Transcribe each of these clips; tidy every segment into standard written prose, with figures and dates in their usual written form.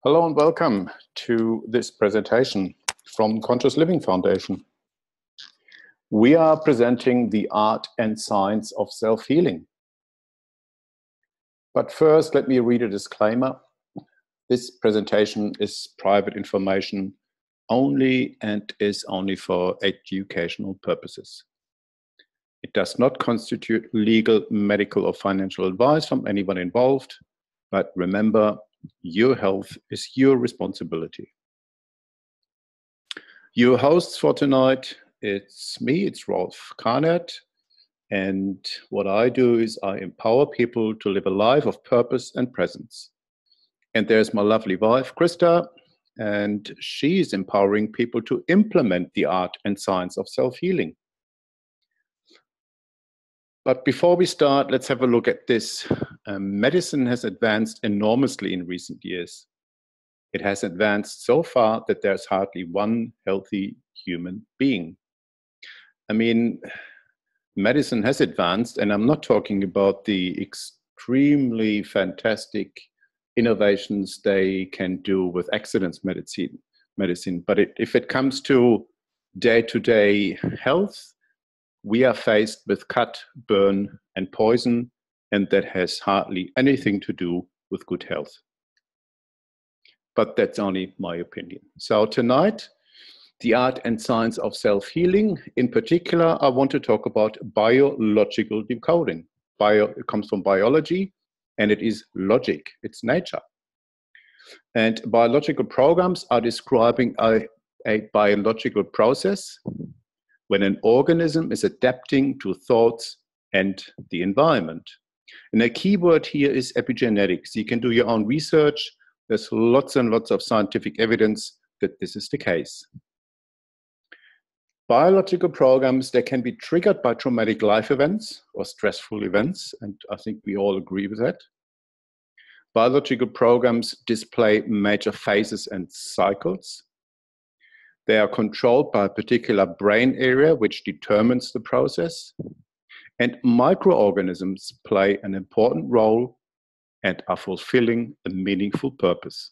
Hello and welcome to this presentation from Conscious Living Foundation. We are presenting the art and science of self-healing. But first, let me read a disclaimer. This presentation is private information only and is only for educational purposes. It does not constitute legal, medical, or financial advice from anyone involved, but remember, your health is your responsibility. Your hosts for tonight, it's me, it's Rolf Carnett, and what I do is I empower people to live a life of purpose and presence. And there's my lovely wife, Krista, and she's empowering people to implement the art and science of self-healing. But before we start, let's have a look at this. Medicine has advanced enormously in recent years. It has advanced so far that there's hardly one healthy human being. I mean, medicine has advanced, and I'm not talking about the extremely fantastic innovations they can do with accidents medicine. But if it comes to day-to-day health, we are faced with cut, burn, and poison, and that has hardly anything to do with good health. But that's only my opinion. So tonight, the art and science of self-healing. In particular, I want to talk about biological decoding. It comes from biology, and it is logic. It's nature. And biological programs are describing a biological process when an organism is adapting to thoughts and the environment. And a key word here is epigenetics. You can do your own research. There's lots and lots of scientific evidence that this is the case. Biological programs, they can be triggered by traumatic life events or stressful events, and I think we all agree with that. Biological programs display major phases and cycles. They are controlled by a particular brain area which determines the process. And microorganisms play an important role and are fulfilling a meaningful purpose.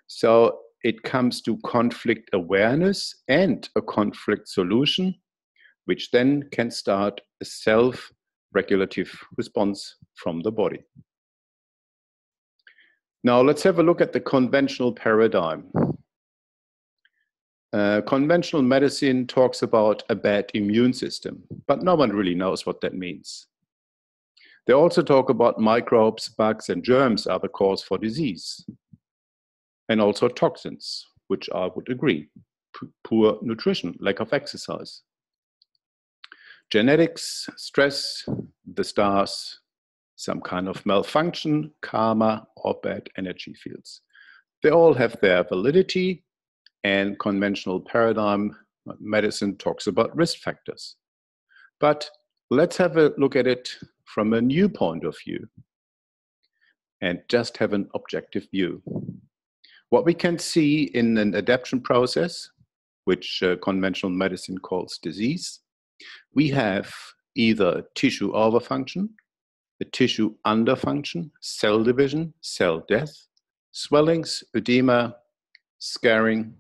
So it comes to conflict awareness and a conflict solution, which then can start a self-regulative response from the body. Now let's have a look at the conventional paradigm. Conventional medicine talks about a bad immune system, but no one really knows what that means. They also talk about microbes, bugs, and germs are the cause for disease. And also toxins, which I would agree. Poor nutrition, lack of exercise. Genetics, stress, the stars, some kind of malfunction, karma, or bad energy fields. They all have their validity. And conventional paradigm medicine talks about risk factors. But let's have a look at it from a new point of view and just have an objective view. What we can see in an adaptation process, which conventional medicine calls disease, we have either tissue overfunction, a tissue underfunction, cell division, cell death, swellings, edema, scarring,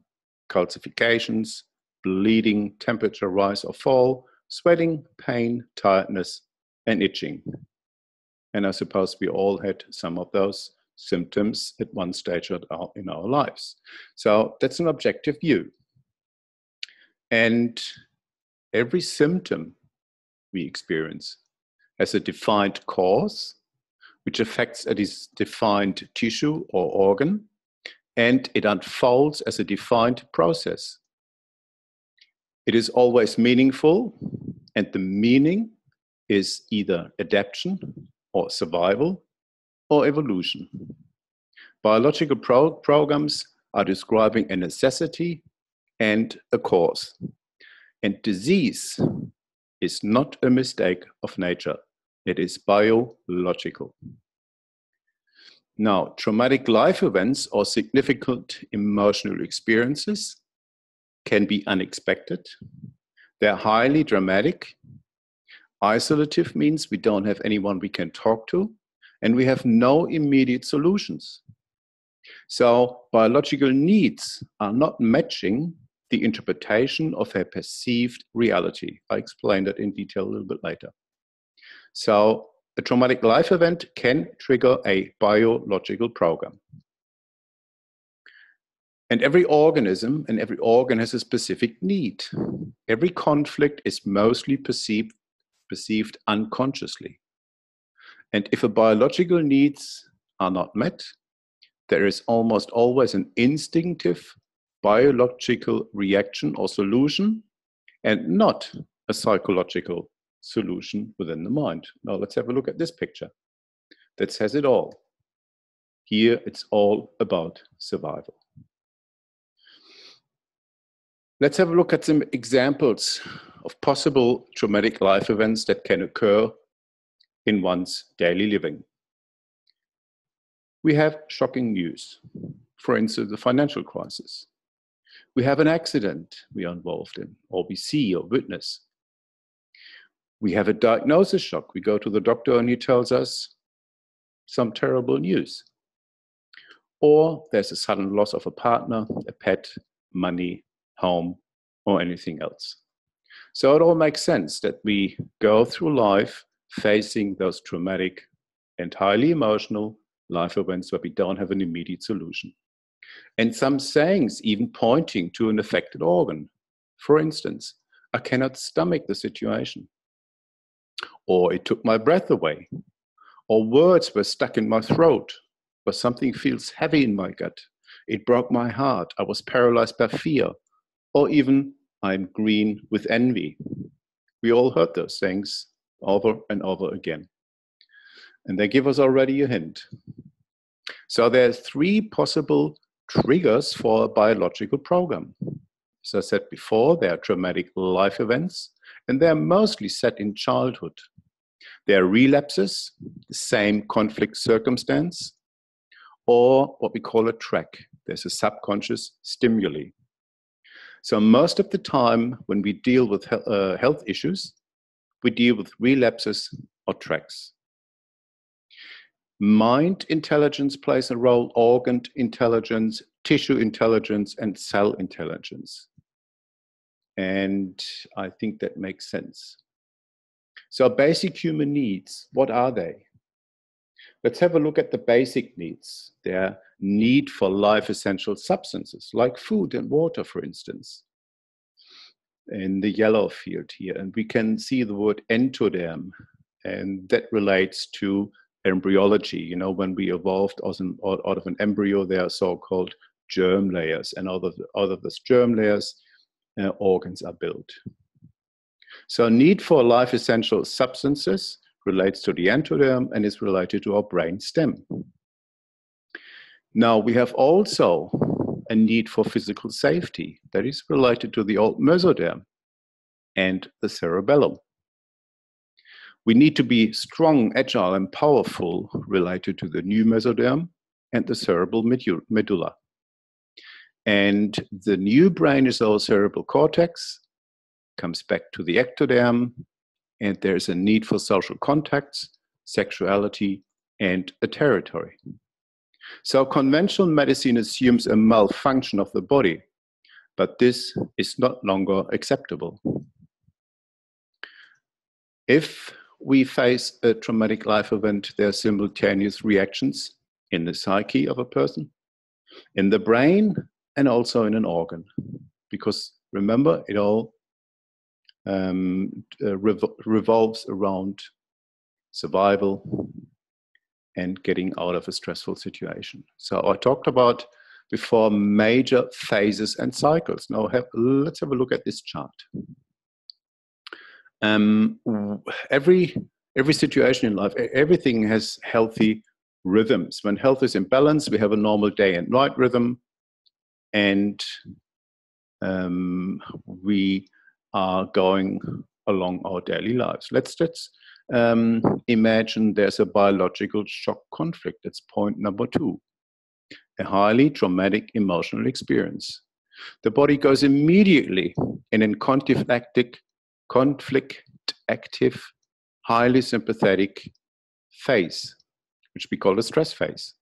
calcifications, bleeding, temperature rise or fall, sweating, pain, tiredness, and itching. And I suppose we all had some of those symptoms at one stage in our lives. So that's an objective view. And every symptom we experience has a defined cause, which affects a defined tissue or organ, and it unfolds as a defined process. It is always meaningful, and the meaning is either adaptation or survival or evolution. Biological programs are describing a necessity and a cause. And disease is not a mistake of nature. It is biological. Now, traumatic life events or significant emotional experiences can be unexpected. They're highly dramatic. Isolative means we don't have anyone we can talk to, and we have no immediate solutions. So biological needs are not matching the interpretation of a perceived reality. I explain that in detail a little bit later. So a traumatic life event can trigger a biological program. And every organism and every organ has a specific need. Every conflict is mostly perceived unconsciously. And if a biological needs are not met, there is almost always an instinctive biological reaction or solution, and not a psychological solution within the mind. Now let's have a look at this picture. That says it all. Here it's all about survival. Let's have a look at some examples of possible traumatic life events that can occur in one's daily living. We have shocking news. For instance, the financial crisis. We have an accident we are involved in, or we see or witness. We have a diagnosis shock. We go to the doctor and he tells us some terrible news. Or there's a sudden loss of a partner, a pet, money, home, or anything else. So it all makes sense that we go through life facing those traumatic and highly emotional life events where we don't have an immediate solution. And some sayings even pointing to an affected organ. For instance, I cannot stomach the situation. Or it took my breath away. Or words were stuck in my throat. Or something feels heavy in my gut. It broke my heart. I was paralyzed by fear. Or even, I'm green with envy. We all heard those things over and over again. And they give us already a hint. So there's three possible triggers for a biological program. As I said before, they are traumatic life events, and they're mostly set in childhood. They are relapses, the same conflict circumstance, or what we call a track. There's a subconscious stimuli. So most of the time when we deal with health issues, we deal with relapses or tracks. Mind intelligence plays a role, organ intelligence, tissue intelligence, and cell intelligence. And I think that makes sense. So basic human needs, what are they? Let's have a look at the basic needs. Their need for life essential substances, like food and water, for instance, in the yellow field here. And we can see the word endoderm, and that relates to embryology. You know, when we evolved out of an embryo, there are so-called germ layers, and out of those germ layers, organs are built. So need for life essential substances relates to the endoderm and is related to our brain stem. Now we have also a need for physical safety that is related to the old mesoderm and the cerebellum. We need to be strong, agile, and powerful related to the new mesoderm and the cerebral medulla. And the new brain is our cerebral cortex, comes back to the ectoderm, and there's a need for social contacts, sexuality, and a territory. So conventional medicine assumes a malfunction of the body, but this is not longer acceptable. If we face a traumatic life event, there are simultaneous reactions in the psyche of a person, in the brain, and also in an organ. Because remember, it all revolves around survival and getting out of a stressful situation. So I talked about before major phases and cycles. Now let's have a look at this chart. Every situation in life, everything has healthy rhythms. When health is in balance, we have a normal day and night rhythm, and we are going along our daily lives. Let's imagine there's a biological shock conflict. That's point number 2. A highly traumatic emotional experience. The body goes immediately in a conflict-active, highly sympathetic phase, which we call the stress phase.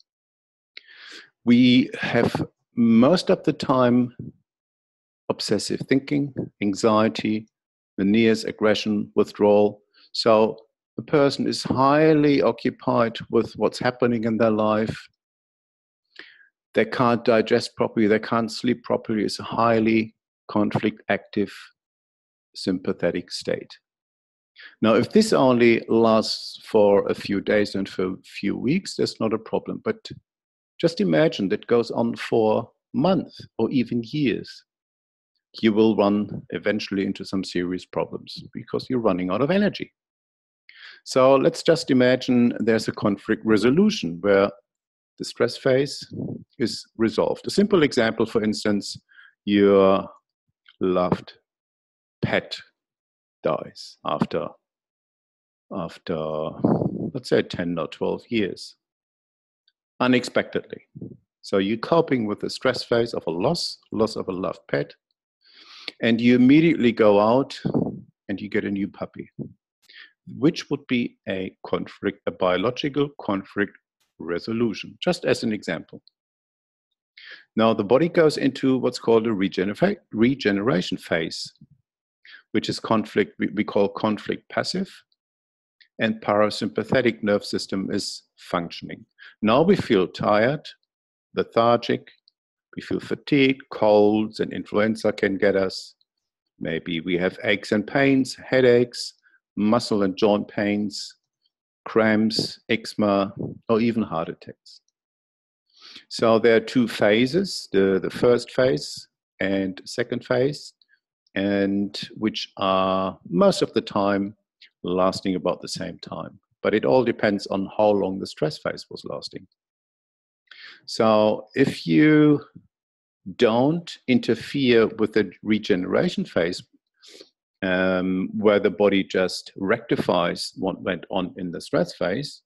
We have most of the time obsessive thinking, anxiety, mania, aggression, withdrawal. So the person is highly occupied with what's happening in their life. They can't digest properly, they can't sleep properly. It's a highly conflict active, sympathetic state. Now, if this only lasts for a few days and for a few weeks, that's not a problem. But just imagine that goes on for months or even years. You will run eventually into some serious problems because you're running out of energy. So let's just imagine there's a conflict resolution where the stress phase is resolved. A simple example, for instance, your loved pet dies after let's say 10 or 12 years, unexpectedly. So you're coping with the stress phase of a loss of a loved pet, and you immediately go out and you get a new puppy, which would be a biological conflict resolution, just as an example. Now the body goes into what's called a regeneration phase, which is conflict, we call conflict passive, and parasympathetic nerve system is functioning. Now we feel tired, lethargic, we feel fatigued, colds and influenza can get us. Maybe we have aches and pains, headaches, muscle and joint pains, cramps, eczema, or even heart attacks. So there are two phases, the first phase and second phase, and which are most of the time lasting about the same time. But it all depends on how long the stress phase was lasting. So if you don't interfere with the regeneration phase, where the body just rectifies what went on in the stress phase,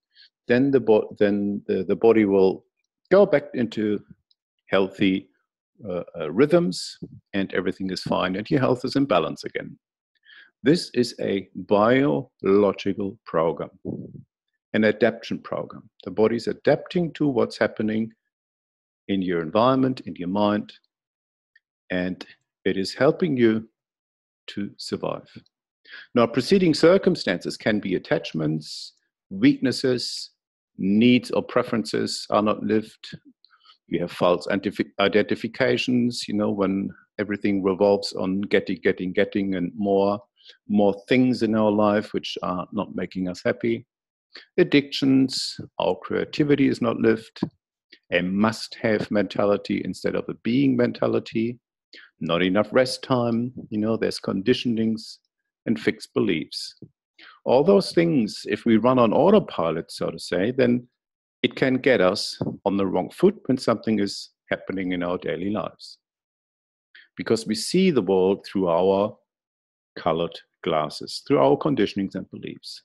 then the body will go back into healthy rhythms, and everything is fine, and your health is in balance again. This is a biological program, an adaptation program. The body is adapting to what's happening in your environment, in your mind, and it is helping you to survive. Now, preceding circumstances can be attachments, weaknesses, needs or preferences are not lived. You have false identifications, when everything revolves on getting, and more things in our life which are not making us happy. Addictions, our creativity is not lived. A must-have mentality instead of a being mentality. Not enough rest time, there's conditionings and fixed beliefs. All those things, if we run on autopilot, so to say, then it can get us on the wrong foot when something is happening in our daily lives. Because we see the world through our colored glasses, through our conditionings and beliefs.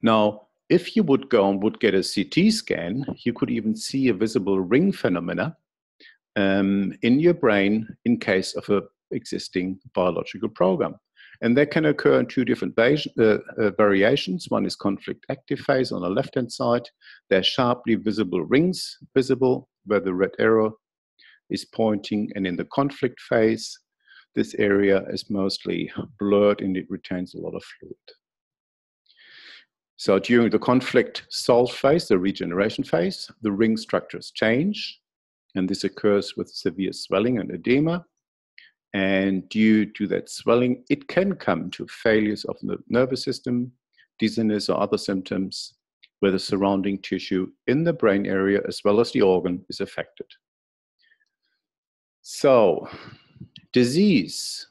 Now, if you would go and would get a CT scan, you could even see a visible ring phenomena in your brain in case of an existing biological program. And that can occur in two different variations. One is conflict active phase on the left-hand side. There are sharply visible rings visible where the red arrow is pointing. And in the conflict phase, this area is mostly blurred and it retains a lot of fluid. So during the conflict solve phase, the regeneration phase, the ring structures change. And this occurs with severe swelling and edema. And due to that swelling, it can come to failures of the nervous system, dizziness or other symptoms where the surrounding tissue in the brain area as well as the organ is affected. So disease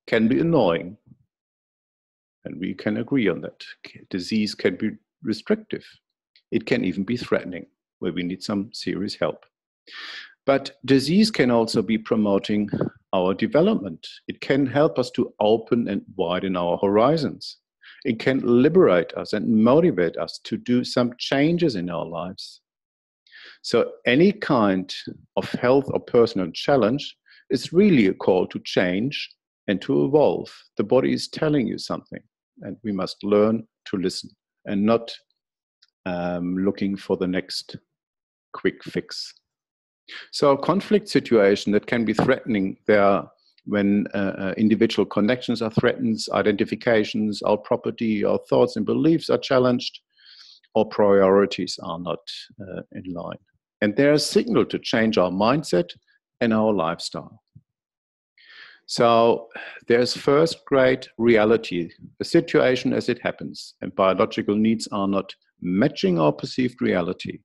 can be annoying, and we can agree on that. Disease can be restrictive. It can even be threatening, where we need some serious help. But disease can also be promoting our development. It can help us to open and widen our horizons. It can liberate us and motivate us to do some changes in our lives. So any kind of health or personal challenge is really a call to change and to evolve. The body is telling you something, and we must learn to listen and not looking for the next quick fix. So a conflict situation that can be threatening there when individual connections are threatened, identifications, our property, our thoughts and beliefs are challenged, or priorities are not in line. And they're a signal to change our mindset and our lifestyle. So there's first grade reality, a situation as it happens, and biological needs are not matching our perceived reality.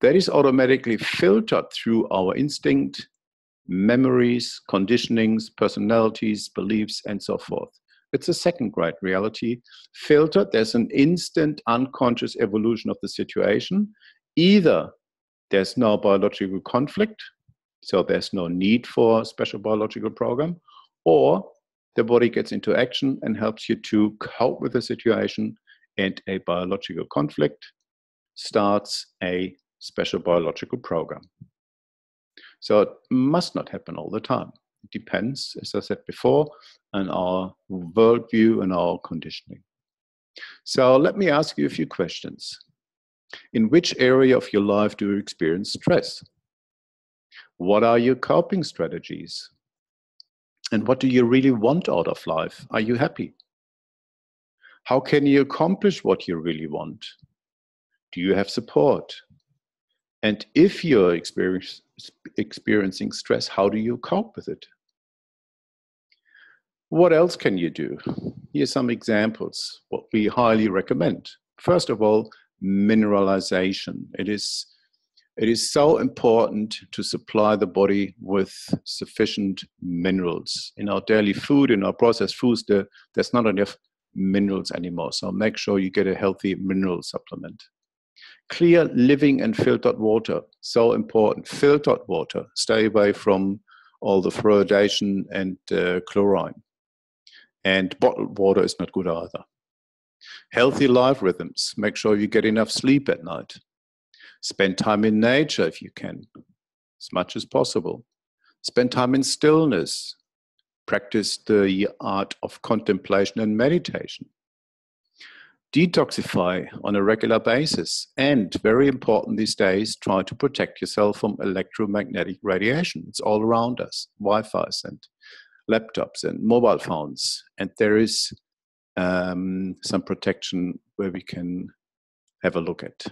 That is automatically filtered through our instinct, memories, conditionings, personalities, beliefs, and so forth. It's a second grade reality. Filtered, there's an instant unconscious evolution of the situation. Either there's no biological conflict, so there's no need for a special biological program, or the body gets into action and helps you to cope with the situation, and a biological conflict starts a special biological program. So it must not happen all the time. It depends, as I said before, on our worldview and our conditioning. So let me ask you a few questions. In which area of your life do you experience stress? What are your coping strategies? And what do you really want out of life? Are you happy? How can you accomplish what you really want? Do you have support? And if you're experiencing stress, how do you cope with it? What else can you do? Here's some examples, what we highly recommend. First of all, mineralization. It is so important to supply the body with sufficient minerals. In our daily food, in our processed foods, there's not enough minerals anymore. So make sure you get a healthy mineral supplement. Clear living and filtered water, so important. Filtered water, stay away from all the fluoridation and chlorine. And bottled water is not good either. Healthy life rhythms, make sure you get enough sleep at night. Spend time in nature if you can, as much as possible. Spend time in stillness. Practice the art of contemplation and meditation. Detoxify on a regular basis. And very important these days, try to protect yourself from electromagnetic radiation. It's all around us, Wi-Fi's and laptops and mobile phones. And there is some protection where we can have a look at.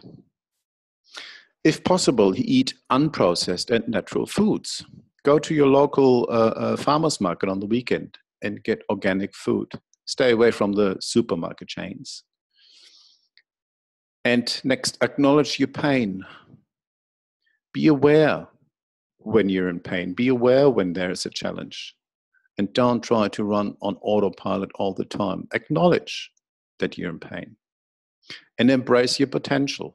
If possible, eat unprocessed and natural foods. Go to your local farmer's market on the weekend and get organic food. Stay away from the supermarket chains. And next, acknowledge your pain. Be aware when you're in pain. Be aware when there is a challenge. And don't try to run on autopilot all the time. Acknowledge that you're in pain. And embrace your potential.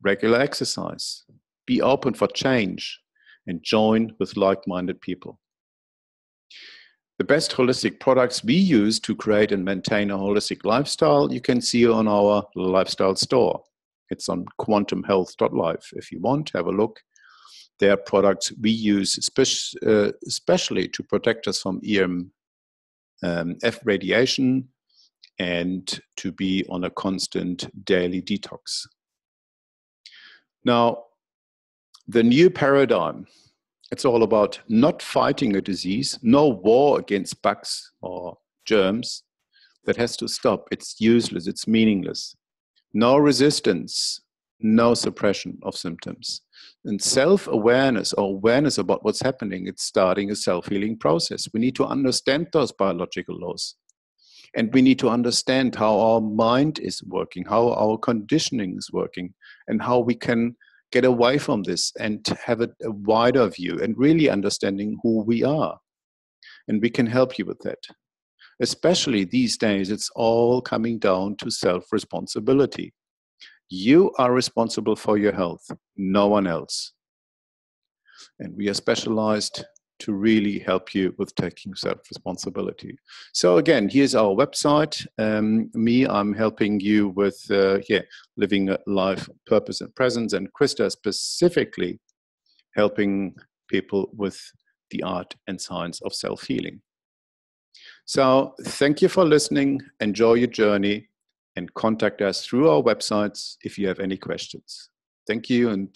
Regular exercise. Be open for change. And join with like-minded people. The best holistic products we use to create and maintain a holistic lifestyle, you can see on our lifestyle store. It's on quantumhealth.life. If you want, have a look. There are products we use especially to protect us from EMF radiation and to be on a constant daily detox. Now, the new paradigm, it's all about not fighting a disease, no war against bugs or germs. That has to stop. It's useless, it's meaningless. No resistance, no suppression of symptoms. And self-awareness or awareness about what's happening, it's starting a self-healing process. We need to understand those biological laws. And we need to understand how our mind is working, how our conditioning is working, and how we can get away from this and have a wider view and really understanding who we are. And we can help you with that. Especially these days, it's all coming down to self-responsibility. You are responsible for your health, no one else. And we are specialized to really help you with taking self-responsibility. So again, here's our website. I'm helping you with living a life, purpose, and presence. And Krista specifically helping people with the art and science of self-healing. So thank you for listening. Enjoy your journey and contact us through our websites if you have any questions. Thank you, and